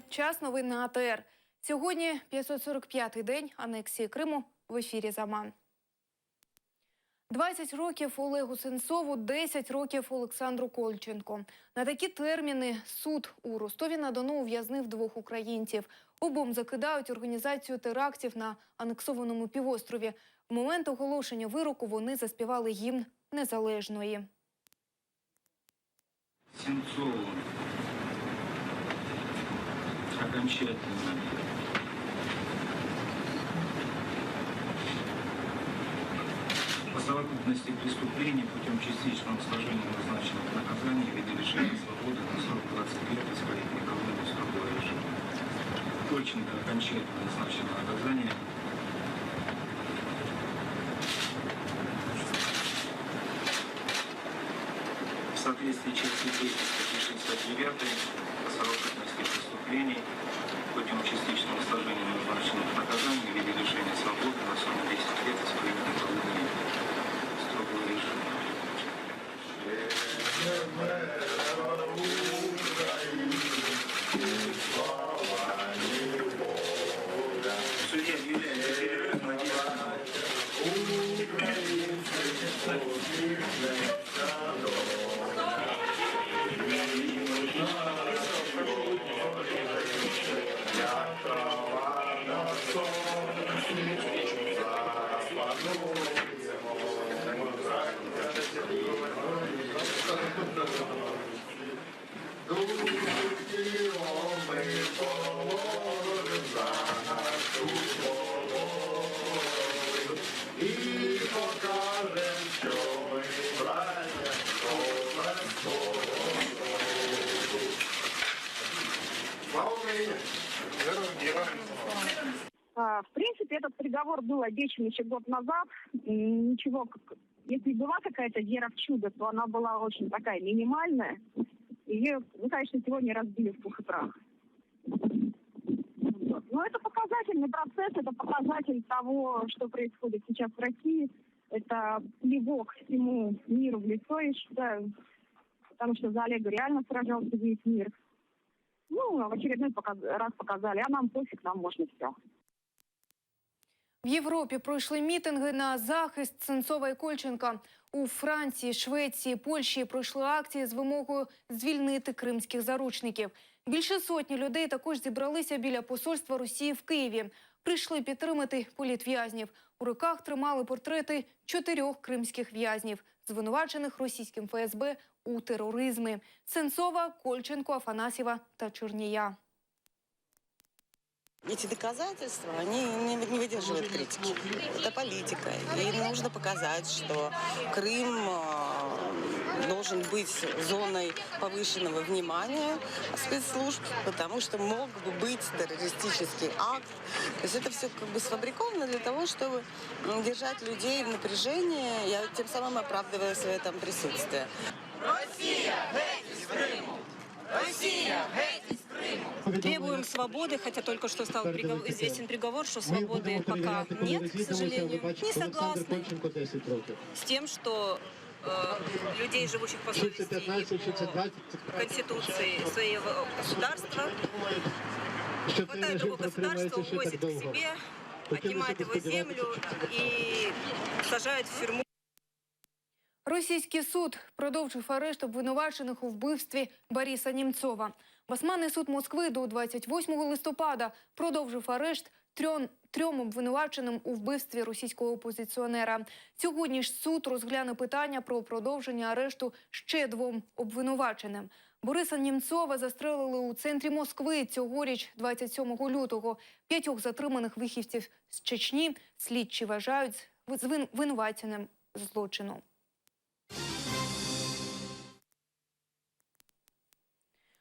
Час новин на АТР. Сьогодні 545-й день анексії Криму. В ефірі «Заман». 20 років Олегу Сенцову, 10 років Олександру Кольченку. На такі терміни суд у Ростові-на-Дону ув'язнив двох українців. Обом закидають організацію терактів на анексованому півострові. В момент оголошення вироку вони заспівали гімн Незалежної. Сенцову окончательно по совокупности преступлений путем частичного сложения назначенных наказаний в виде лишения свободы на срок 20 лет исполнительной колонии строгого режима. Кольченко окончательно назначено наказание в соответствии с частью 3 статьи 69 по совокупности преступлений путем частичного сложения назначенных наказаний в виде лишения свободы на срок 10 лет исполнительной колонии строгого режима. Судья объявляет перерыв на 10 В принципе, этот приговор был обещан еще год назад. Ничего, если была какая-то вера в чудо, то она была очень такая минимальная. Ее, конечно, сегодня разбили в пух и прах. Но это показательный процесс, это показатель того, что происходит сейчас в России. Это плевок всему миру в лицо, я считаю, потому что за Олега реально сражался весь мир. Ну, в очередной раз показали, а нам пофиг, нам можно все. В Європі пройшли мітинги на захист Сенцова і Кольченка. У Франції, Швеції, Польщі пройшли акції з вимогою звільнити кримських заручників. Більше сотні людей також зібралися біля посольства Росії в Києві. Прийшли підтримати політв'язнів. У руках тримали портрети 4 кримських в'язнів, звинувачених російським ФСБ у тероризмі – Сенцова, Кольченко, Афанасьєва та Чернія. Эти доказательства, они не выдерживают критики. Это политика. И нужно показать, что Крым должен быть зоной повышенного внимания спецслужб, потому что мог бы быть террористический акт. То есть это все как бы сфабриковано для того, чтобы держать людей в напряжении, и тем самым оправдывая свое там присутствие. Россия, геть из Крыму! Россия, геть из Крыму! Требуем свободы, хотя только что стал известен приговор, что свободы пока нет, к сожалению. Не согласны с тем, что людей, живущих по совести Конституции своего государства, хватает другого государства, увозит к себе, отнимает его землю и сажает в тюрьму. Російський суд продовжив арешт обвинувачених у вбивстві Бориса Німцова. Басманний суд Москви до 28 листопада продовжив арешт трьом обвинуваченим у вбивстві російського опозиціонера. Сьогодні ж суд розгляне питання про продовження арешту ще 2 обвинуваченим. Бориса Німцова застрелили у центрі Москви цьогоріч 27 лютого. 5 затриманих вихідців з Чечні слідчі вважають винуватцями злочину.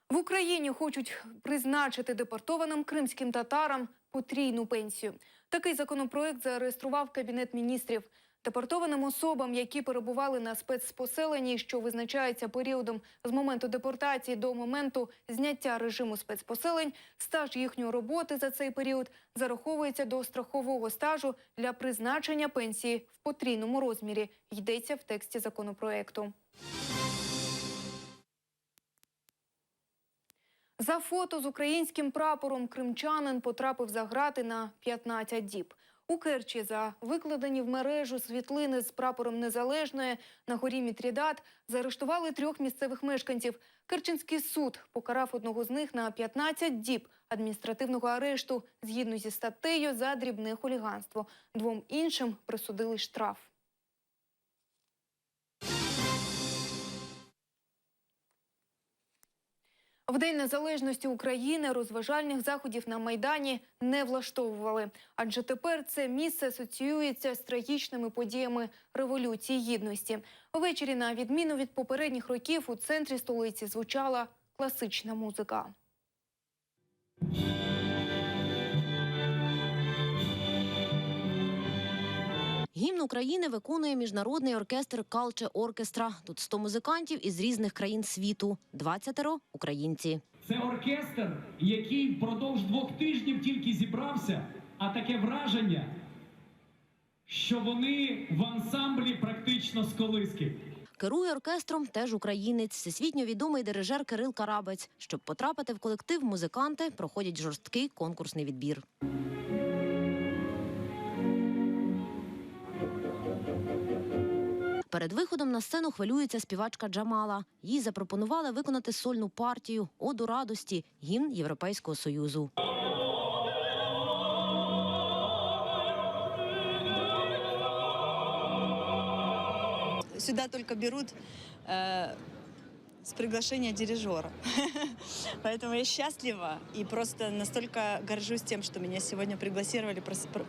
В Україні хочуть призначити депортованим кримським татарам потрійну пенсію. Такий законопроект зареєстрував Кабінет міністрів. Депортованим особам, які перебували на спецпоселенні, що визначається періодом з моменту депортації до моменту зняття режиму спецпоселень, стаж їхньої роботи за цей період зараховується до страхового стажу для призначення пенсії в потрійному розмірі, йдеться в тексті законопроекту. За фото з українським прапором кримчанин потрапив за грати на 15 діб. У Керчі за викладені в мережу світлини з прапором Незалежної на горі Мітрідат заарештували 3 місцевих мешканців. Керченський суд покарав одного з них на 15 діб адміністративного арешту згідно зі статтею за дрібне хуліганство. 2 іншим присудили штраф. В День Незалежності України розважальних заходів на Майдані не влаштовували. Адже тепер це місце асоціюється з трагічними подіями Революції Гідності. Ввечері, на відміну від попередніх років, у центрі столиці звучала класична музика. Гімн України виконує міжнародний оркестр «Калче Оркестра». Тут 100 музикантів із різних країн світу, 20 – українці. Це оркестр, який впродовж 2 тижнів тільки зібрався, а таке враження, що вони в ансамблі практично з колиски. Керує оркестром теж українець, всесвітньо відомий дирижер Кирил Карабець. Щоб потрапити в колектив, музиканти проходять жорсткий конкурсний відбір. Перед виходом на сцену хвилюється співачка Джамала. Їй запропонували виконати сольну партію «Оду радості» – гімн Європейського Союзу. Сюда только берут с приглашения дирижера. Поэтому я счастлива и просто настолько горжусь тем, что меня сегодня пригласили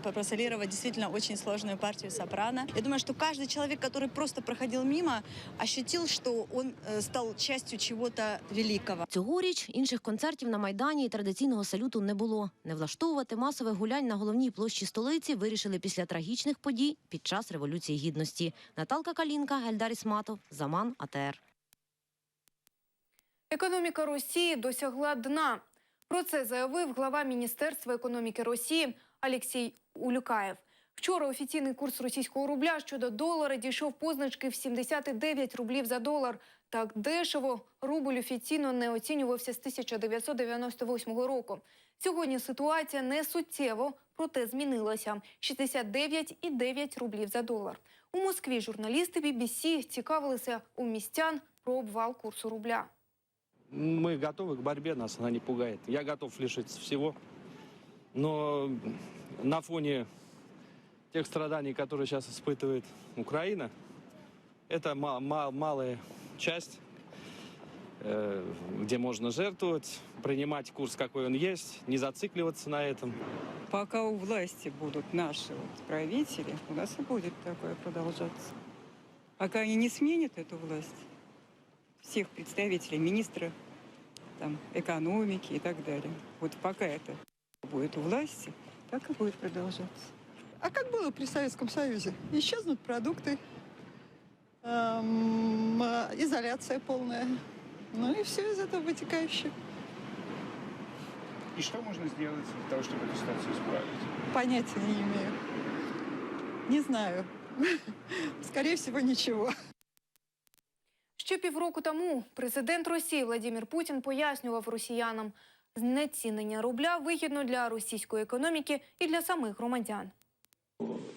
просолировать действительно очень сложную партию сопрано. Я думаю, что каждый человек, который просто проходил мимо, ощутил, что он стал частью чего-то великого. Цьогоріч інших концертів на Майдані і традиційного салюту не було. Не влаштовувати масових гулянь на головній площі столиці вирішили після трагічних подій під час Революції Гідності. Наталка Калінка, Ельдар Ісматов, Заман, АТР. Економіка Росії досягла дна. Про це заявив глава Міністерства економіки Росії Олексій Улюкаєв. Вчора офіційний курс російського рубля щодо долара дійшов позначки в 79 рублів за долар. Так дешево рубль офіційно не оцінювався з 1998 року. Сьогодні ситуація не суттєво, проте змінилася – 69,9 рублів за долар. У Москві журналісти BBC цікавилися у містян про обвал курсу рубля. Мы готовы к борьбе, нас она не пугает. Я готов лишиться всего, но на фоне тех страданий, которые сейчас испытывает Украина, это малая часть, где можно жертвовать, принимать курс, какой он есть, не зацикливаться на этом. Пока у власти будут наши правители, у нас и будет такое продолжаться. Пока они не сменят эту власть, всех представителей, министра там, экономики и так далее. Вот пока это будет у власти, так и будет продолжаться. А как было при Советском Союзе? Исчезнут продукты, изоляция полная. Ну и все из этого вытекающее. И что можно сделать для того, чтобы эту ситуацию исправить? Понятия не имею. Не знаю. Скорее всего, ничего. Ще півроку тому президент Росії Владимир Путін пояснював росіянам, знецінення рубля вигідно для російської економіки і для самих громадян.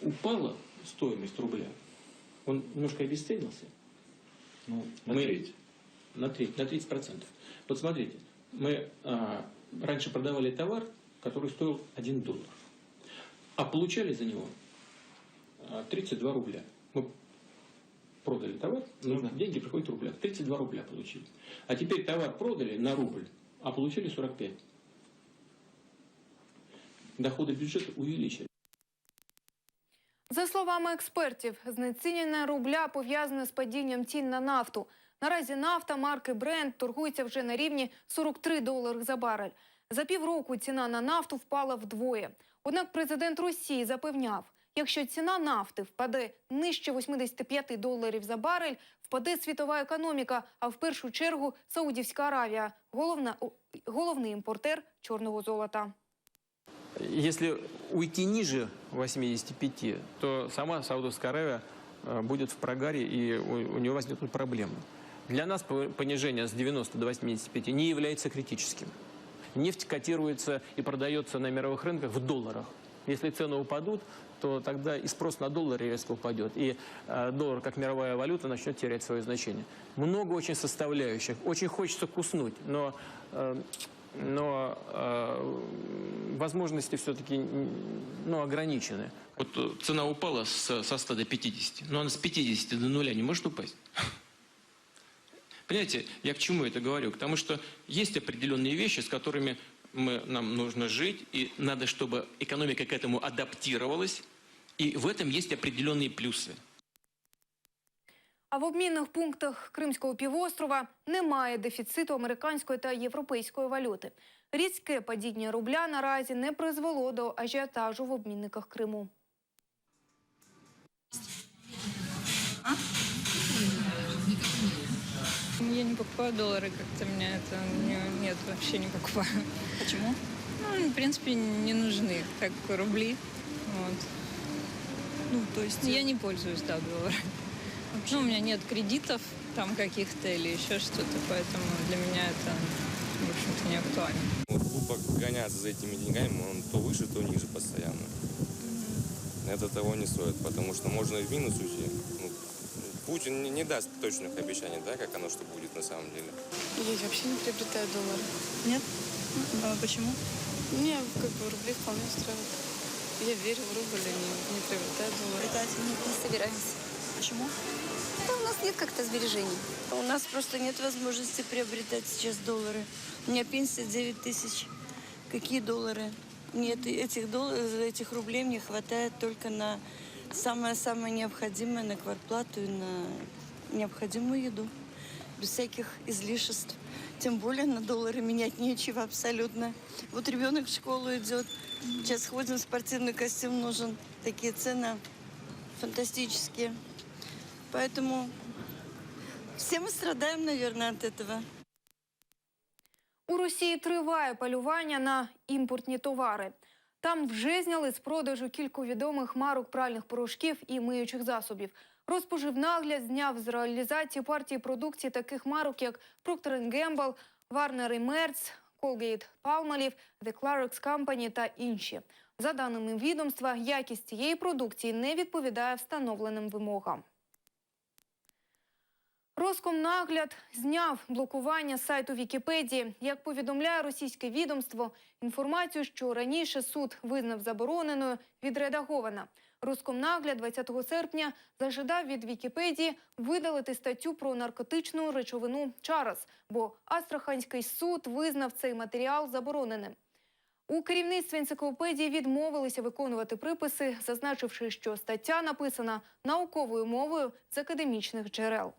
Упала стоимость рубля, он немножко обесценился. Ну, на треть. На 30%. Вот смотрите, мы раньше продавали товар, который стоил $1, а получали за него 32 рубля. Мы продали товар, но деньги приходят в рублях. 32 рубля получили. А теперь товар продали на рубль, а получили 45. Доходы бюджета увеличили. За словами експертів, знецінення рубля пов'язане з падінням цін на нафту. Наразі нафта марки Brent торгується вже на рівні $43 за барель. За півроку ціна на нафту впала вдвоє. Однак президент Росії запевняв, якщо ціна нафти впаде нижче $85 за барель, впаде світова економіка, а в першу чергу Саудівська Аравія – головний імпортер чорного золота. Если уйти ниже 85, то сама Саудовская Аравия будет в прогаре, и у нее возникнут проблемы. Для нас понижение с 90 до 85 не является критическим. нефть котируется и продается на мировых рынках в долларах. Если цены упадут, то тогда и спрос на доллары резко упадет. И доллар, как мировая валюта, начнет терять свое значение. Много очень составляющих. Очень хочется куснуть, но возможности все-таки ограничены. Вот цена упала со 100 до 50, но она с 50 до 0 не может упасть. Понимаете, я к чему это говорю? К тому, что есть определенные вещи, с которыми нам нужно жить, и надо, чтобы экономика к этому адаптировалась, и в этом есть определенные плюсы. А в обмінних пунктах Кримського півострова немає дефіциту американської та європейської валюти. Різке падіння рубля наразі не призвело до ажіотажу в обмінниках Криму. Я не покупаю доллары, как-то меня это нет, вообще не покупаю. Почему? Ну, в принципе, не нужны, как рубли. Вот. Ну, то есть... Я не пользуюсь, да, долларами. Ну, у меня нет кредитов там каких-то или еще что-то, поэтому для меня это, в общем-то, не актуально. Глупо гоняться за этими деньгами, он то выше, то ниже постоянно. Это того не стоит, потому что можно и в минус уйти. Путин не даст точных обещаний, да, как оно что будет на самом деле. Я вообще не приобретаю доллары. Нет? А почему? Мне как бы рубли вполне устраивают. Я верю в рубль и не приобретаю доллары. Нет, не собираемся. Почему? Да, у нас нет как-то сбережений. У нас просто нет возможности приобретать сейчас доллары. У меня пенсия 9 тысяч. Какие доллары? Нет, этих рублей мне хватает только на самое-самое необходимое, на квартплату и на необходимую еду. Без всяких излишеств. Тем более на доллары менять нечего абсолютно. Вот ребенок в школу идет. Сейчас ходим, спортивный костюм нужен. Такие цены фантастические. Поэтому все мы страдаем, наверное, от этого. У Росії триває полювання на імпортні товари. Там вже зняли з продажу кілька відомих марок пральних порошків і миючих засобів. Розпоживнагляд зняв з реалізації партії продукції таких марок, як Procter & Gamble, Warner & Merz, Colgate-Palmolive, The Clorox Company та інші. За даними відомства, якість цієї продукції не відповідає встановленим вимогам. Роскомнагляд зняв блокування сайту Вікіпедії. Як повідомляє російське відомство, інформацію, що раніше суд визнав забороненою, відредагована. Роскомнагляд 20 серпня зажадав від Вікіпедії видалити статтю про наркотичну речовину «Чарос», бо Астраханський суд визнав цей матеріал забороненим. У керівництві енциклопедії відмовилися виконувати приписи, зазначивши, що стаття написана науковою мовою з академічних джерел.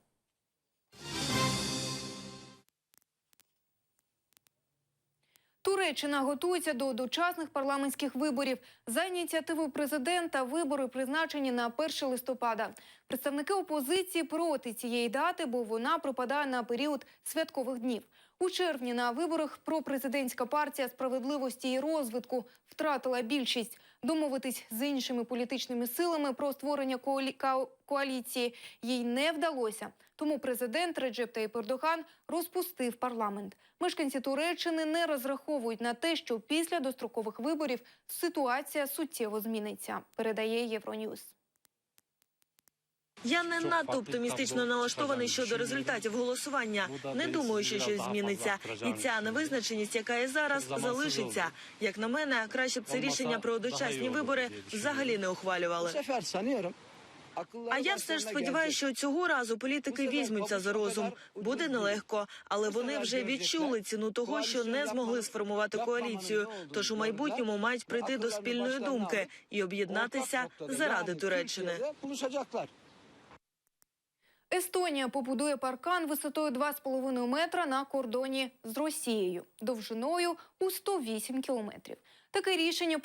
Туреччина готується до дочасних парламентських виборів. За ініціативою президента вибори призначені на 1 листопада. Представники опозиції проти цієї дати, бо вона припадає на період святкових днів. У червні на виборах пропрезидентська партія «Справедливості і розвитку» втратила більшість. Домовитись з іншими політичними силами про створення коаліції їй не вдалося. Тому президент Реджеп Таїп Ердоган розпустив парламент. Мешканці Туреччини не розраховують на те, що після дострокових виборів ситуація суттєво зміниться, передає Євроньюз. Я не надто оптимістично налаштований щодо результатів голосування. Не думаю, що щось зміниться. І ця невизначеність, яка є зараз, залишиться. Як на мене, краще б це рішення про дочасні вибори взагалі не ухвалювали. А я все ж сподіваюся, що цього разу політики візьмуться за розум. Буде нелегко, але вони вже відчули ціну того, що не змогли сформувати коаліцію. Тож у майбутньому мають прийти до спільної думки і об'єднатися заради Туреччини. Естонія побудує паркан висотою 2,5 метра на кордоні з Росією, довжиною у 108 кілометрів. Таке рішення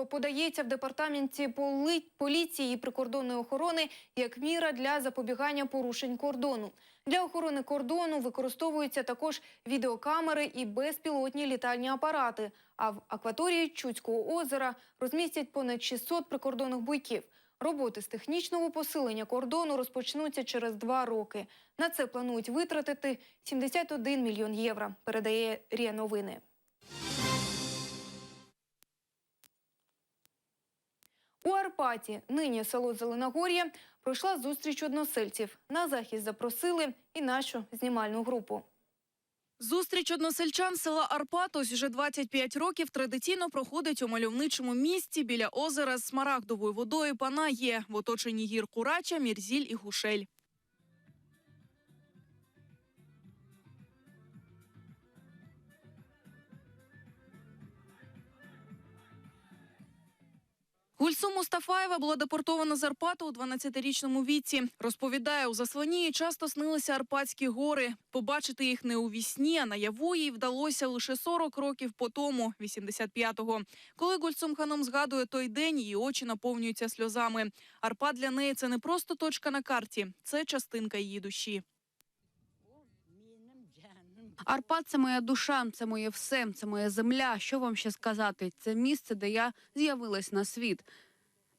подається в департаменті поліції і прикордонної охорони як міра для запобігання порушень кордону. Для охорони кордону використовуються також відеокамери і безпілотні літальні апарати, а в акваторії Чудського озера розмістять понад 600 прикордонних буйків. Роботи з технічного посилення кордону розпочнуться через 2 роки. На це планують витратити 71 мільйон євро, передає РІА Новини. У Арпаті, нині село Зеленогор'я, пройшла зустріч односельців. На захід запросили і нашу знімальну групу. Зустріч односельчан села Арпат ось уже 25 років традиційно проходить у мальовничому місці біля озера з смарагдовою водою Панає в оточенні гір Курача, Мірзіль і Гушель. Гульсу Мустафаєва була депортована з Арпату у 12-річному віці. Розповідає, у заслоні їй часто снилися Арпатські гори. Побачити їх не у вісні, а наяву їй вдалося лише 40 років по тому, 85-го. Коли Гульсум Ханом згадує той день, її очі наповнюються сльозами. Арпат для неї – це не просто точка на карті, це частинка її душі. Арпат – це моя душа, це моє все, це моя земля. Що вам ще сказати? Це місце, де я з'явилась на світ.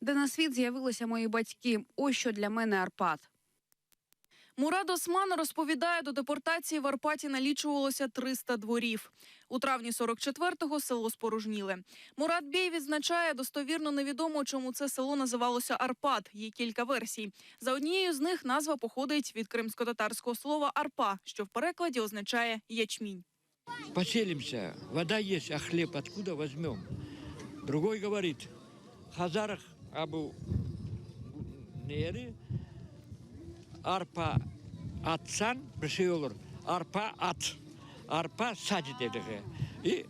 Де на світ з'явилися мої батьки. Ось що для мене Арпат. Мурад Осман розповідає, до депортації в Арпаті налічувалося 300 дворів. У травні 44-го село спорожніли. Мурад Бей відзначає, достовірно невідомо, чому це село називалося Арпат. Є кілька версій. За однією з них назва походить від кримсько-татарського слова «арпа», що в перекладі означає «ячмінь». Поселимся, вода есть, а хлеб откуда возьмем? Другой говорит, хазарах абу нери, арпа атсан, пришел арпа ат, арпа садидеге, и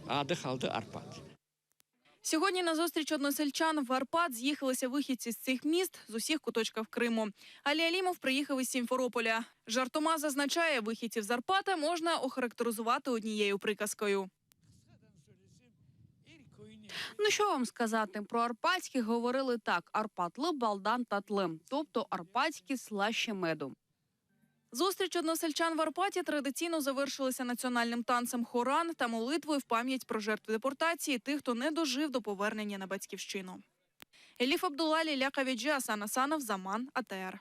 ады халды арпат. Сьогодні на зустріч односельчан в Арпат з'їхалися вихідці з цих міст з усіх куточків Криму. Алі Алімов приїхав із Сімферополя. Жартома зазначає, вихідців з Арпата можна охарактеризувати однією приказкою. Ну що вам сказати? Про арпатських говорили так. Арпатли, балдан, татлим. Тобто арпатські слаще меду. Зустріч односельчан в Арпаті традиційно завершилася національним танцем хоран та молитвою в пам'ять про жертв депортації тих, хто не дожив до повернення на батьківщину. Еліф Абдулла, Ліля Кавіджі, Асан Асанов, Заман, АТР.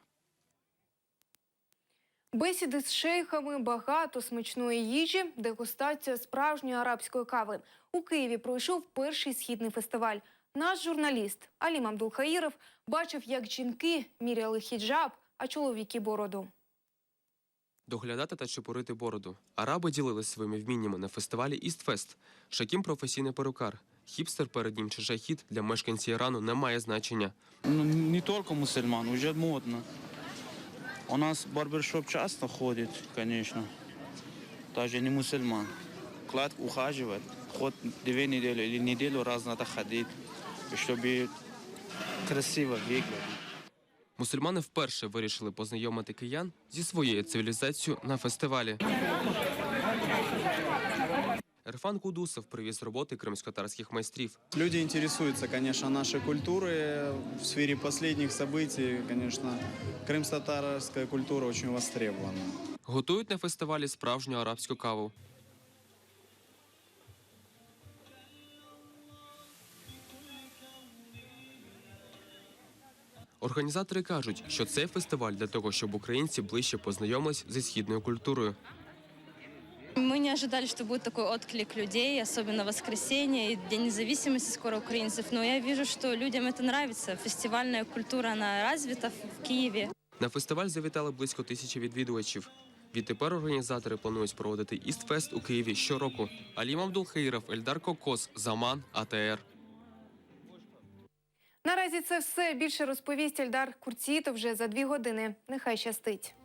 Бесіди з шейхами, багато смачної їжі, дегустація справжньої арабської кави. У Києві пройшов перший східний фестиваль. Наш журналіст Алім Абдулхаїров бачив, як жінки міряли хіджаб, а чоловіки – бороду. Доглядати та чепурити бороду. Араби ділились своїми вміннями на фестивалі «Істфест». Шакім – професійний перукар. Хіпстер перед ним чи шахід для мешканців Ірану не має значення. Не тільки мусульман, вже модно. У нас барбершоп часто ходит, конечно. Даже не мусульман. Клад ухаживает. Ход 2 недели или неделю раз надо ходить, чтобы красиво выглядеть. Мусульмани вперше вирішили познайомити киян зі своєю цивілізацією на фестивалі. Ерфан Кудусов привіз роботи кримськотатарських майстрів. Люди интересуются, конечно, нашей культурой. В сфере последних событий, конечно, крымско-татарская культура очень востребована. Готують на фестивалі справжню арабську каву. Організатори кажуть, що цей фестиваль для того, щоб українці ближче познайомились зі східною культурою. Мы не ожидали, что будет такой отклик людей, особенно в воскресенье и День независимости скоро украинцев. Но я вижу, что людям это нравится. Фестивальная культура, она развита в Киеве. На фестиваль завітали близько 1000 відвідувачів. Відтепер організатори планують проводити «Істфест» у Києві щороку. Алім Абдулхаїров, Ельдар Кокос, Заман, АТР. Наразі це все. Більше розповість Ельдар Курцітов вже за 2 години. Нехай щастить.